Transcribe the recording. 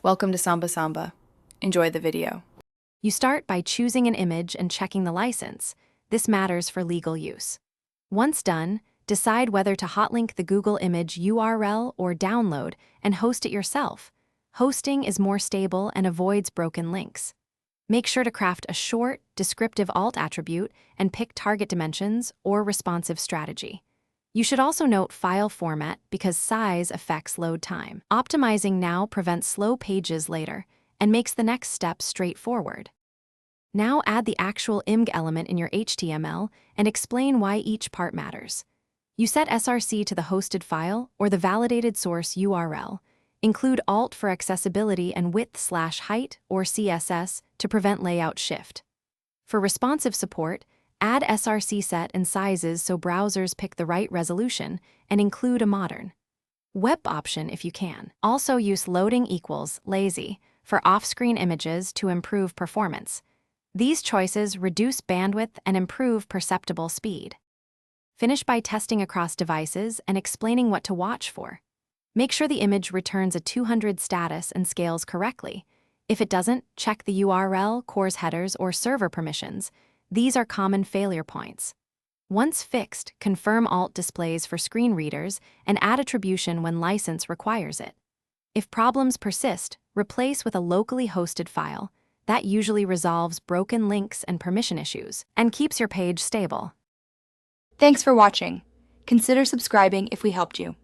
Welcome to Samba Samba. Enjoy the video. You start by choosing an image and checking the license. This matters for legal use. Once done, decide whether to hotlink the Google image URL or download and host it yourself. Hosting is more stable and avoids broken links. Make sure to craft a short, descriptive alt attribute and pick target dimensions or responsive strategy. You should also note file format because size affects load time. Optimizing now prevents slow pages later and makes the next step straightforward. Now add the actual img element in your HTML and explain why each part matters. You set src to the hosted file or the validated source URL. Include alt for accessibility and width/height or CSS to prevent layout shift. For responsive support, add src set and sizes so browsers pick the right resolution and include a modern web option if you can. Also use loading equals lazy for off-screen images to improve performance. These choices reduce bandwidth and improve perceptible speed. Finish by testing across devices and explaining what to watch for. Make sure the image returns a 200 status and scales correctly. If it doesn't, check the URL, CORS headers, or server permissions. These are common failure points. Once fixed, confirm alt displays for screen readers and add attribution when license requires it. If problems persist, replace with a locally hosted file. That usually resolves broken links and permission issues and keeps your page stable. Thanks for watching. Consider subscribing if we helped you.